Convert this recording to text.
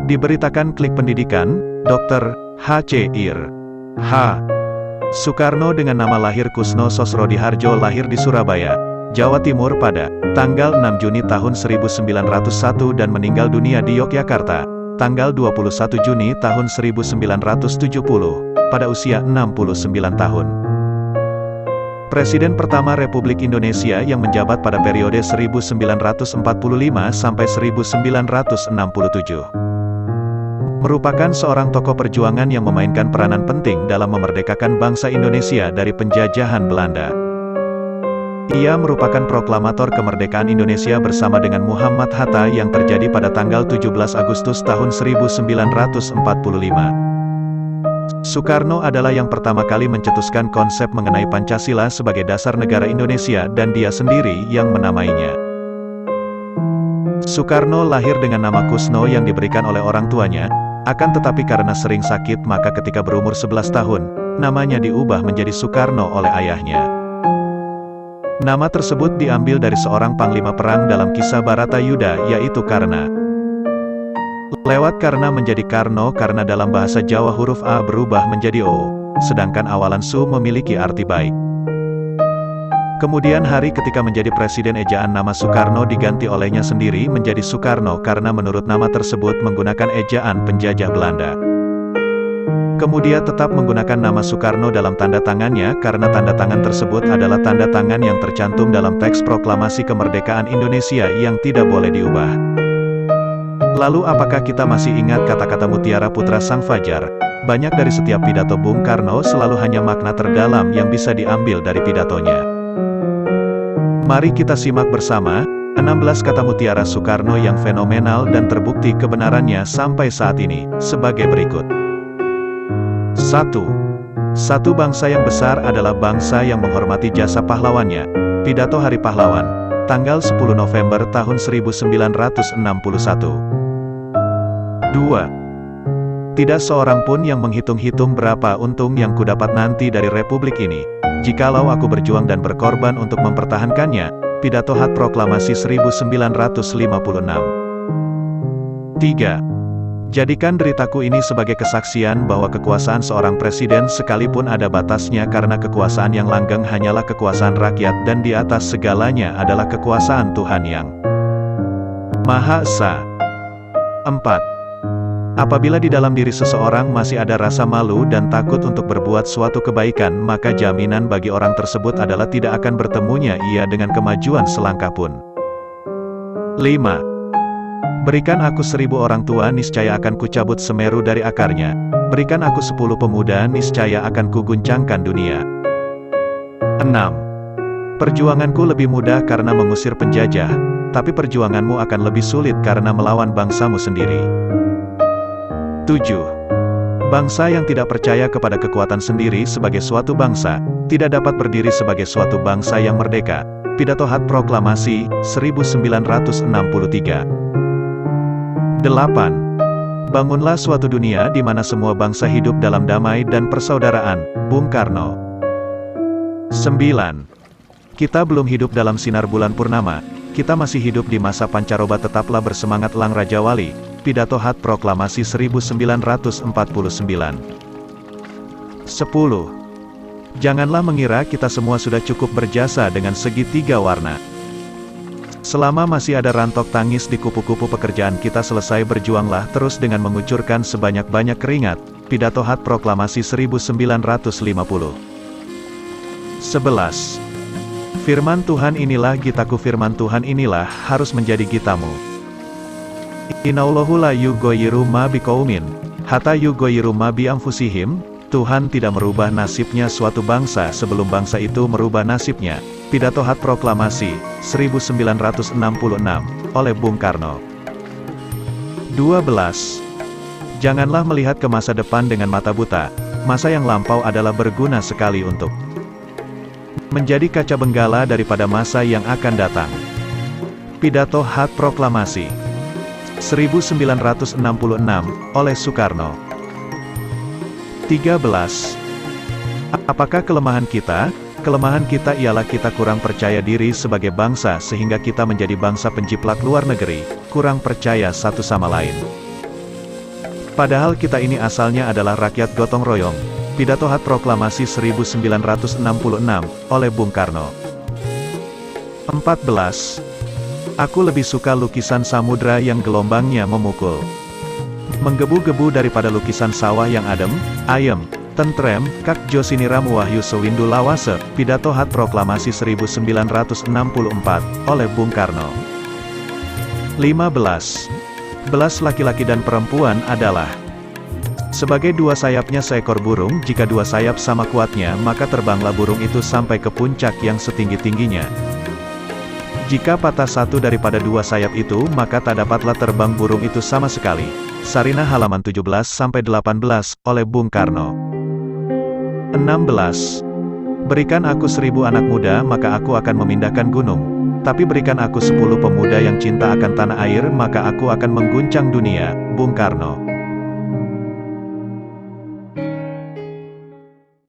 Diberitakan Klik Pendidikan, Dr. H.C. Ir. H. Soekarno dengan nama lahir Kusno Sosrodihardjo lahir di Surabaya, Jawa Timur pada tanggal 6 Juni tahun 1901 dan meninggal dunia di Yogyakarta, tanggal 21 Juni tahun 1970, pada usia 69 tahun. Presiden pertama Republik Indonesia yang menjabat pada periode 1945 sampai 1967. Merupakan seorang tokoh perjuangan yang memainkan peranan penting dalam memerdekakan bangsa Indonesia dari penjajahan Belanda. Ia merupakan proklamator kemerdekaan Indonesia bersama dengan Muhammad Hatta yang terjadi pada tanggal 17 Agustus tahun 1945. Soekarno adalah yang pertama kali mencetuskan konsep mengenai Pancasila sebagai dasar negara Indonesia dan dia sendiri yang menamainya. Soekarno lahir dengan nama Kusno yang diberikan oleh orang tuanya, akan tetapi karena sering sakit maka ketika berumur 11 tahun, namanya diubah menjadi Soekarno oleh ayahnya. Nama tersebut diambil dari seorang panglima perang dalam kisah Baratayuda yaitu Karna. Lewat Karna menjadi Karno karena dalam bahasa Jawa huruf A berubah menjadi O, sedangkan awalan Su memiliki arti baik. Kemudian hari ketika menjadi presiden ejaan nama Soekarno diganti olehnya sendiri menjadi Soekarno karena menurut nama tersebut menggunakan ejaan penjajah Belanda. Kemudian tetap menggunakan nama Soekarno dalam tanda tangannya karena tanda tangan tersebut adalah tanda tangan yang tercantum dalam teks proklamasi kemerdekaan Indonesia yang tidak boleh diubah. Lalu apakah kita masih ingat kata-kata Mutiara Putra Sang Fajar? Banyak dari setiap pidato Bung Karno selalu hanya makna terdalam yang bisa diambil dari pidatonya. Mari kita simak bersama, 16 kata mutiara Soekarno yang fenomenal dan terbukti kebenarannya sampai saat ini, sebagai berikut. 1. Satu bangsa yang besar adalah bangsa yang menghormati jasa pahlawannya. Pidato Hari Pahlawan, tanggal 10 November tahun 1961. 2. Tidak seorang pun yang menghitung-hitung berapa untung yang kudapat nanti dari republik ini, jikalau aku berjuang dan berkorban untuk mempertahankannya. Pidato HUT Proklamasi 1956. 3. Jadikan deritaku ini sebagai kesaksian bahwa kekuasaan seorang presiden sekalipun ada batasnya karena kekuasaan yang langgeng hanyalah kekuasaan rakyat dan di atas segalanya adalah kekuasaan Tuhan yang Maha Esa. 4. Apabila di dalam diri seseorang masih ada rasa malu dan takut untuk berbuat suatu kebaikan, maka jaminan bagi orang tersebut adalah tidak akan bertemunya ia dengan kemajuan selangkah pun. 5. Berikan aku 1000 orang tua, niscaya akan kucabut Semeru dari akarnya. Berikan aku 10 pemuda, niscaya akan kuguncangkan dunia. 6. Perjuanganku lebih mudah karena mengusir penjajah, tapi perjuanganmu akan lebih sulit karena melawan bangsamu sendiri. 7. Bangsa yang tidak percaya kepada kekuatan sendiri sebagai suatu bangsa, tidak dapat berdiri sebagai suatu bangsa yang merdeka. Pidato HUT Proklamasi, 1963. 8. Bangunlah suatu dunia di mana semua bangsa hidup dalam damai dan persaudaraan. Bung Karno. 9. Kita belum hidup dalam sinar bulan purnama, kita masih hidup di masa pancaroba, tetaplah bersemangat Lang Rajawali. Pidato HUT Proklamasi 1949. 10. Janganlah mengira kita semua sudah cukup berjasa dengan segitiga warna. Selama masih ada rantok tangis di kupu-kupu pekerjaan kita selesai, berjuanglah terus dengan mengucurkan sebanyak-banyak keringat. Pidato HUT Proklamasi 1950. 11. Firman Tuhan inilah gitaku, firman Tuhan inilah harus menjadi gitamu. Innaullahu la yughayyiru ma biqaumin hatta yughayyiru ma bi anfusihim. Tuhan tidak merubah nasibnya suatu bangsa sebelum bangsa itu merubah nasibnya. Pidato HUT Proklamasi 1966 oleh Bung Karno. 12. Janganlah melihat ke masa depan dengan mata buta. Masa yang lampau adalah berguna sekali untuk menjadi kaca benggala daripada masa yang akan datang. Pidato HUT Proklamasi 1966 oleh Soekarno. 13. Apakah kelemahan kita? Kelemahan kita ialah kita kurang percaya diri sebagai bangsa sehingga kita menjadi bangsa penjiplak luar negeri, kurang percaya satu sama lain. Padahal kita ini asalnya adalah rakyat gotong royong. Pidato HUT Proklamasi 1966 oleh Bung Karno. 14. Aku lebih suka lukisan samudra yang gelombangnya memukul, menggebu-gebu daripada lukisan sawah yang adem, ayem, tentrem. Kak Josiniram Wahyu Sewindu Lawase. Pidato HUT Proklamasi 1964 oleh Bung Karno. 15. Belas laki-laki dan perempuan adalah sebagai dua sayapnya seekor burung. Jika dua sayap sama kuatnya, maka terbanglah burung itu sampai ke puncak yang setinggi-tingginya. Jika patah satu daripada dua sayap itu, maka tak dapatlah terbang burung itu sama sekali. Sarinah halaman 17-18 oleh Bung Karno. 16. Berikan aku 1000 anak muda, maka aku akan memindahkan gunung. Tapi berikan aku 10 pemuda yang cinta akan tanah air, maka aku akan mengguncang dunia. Bung Karno.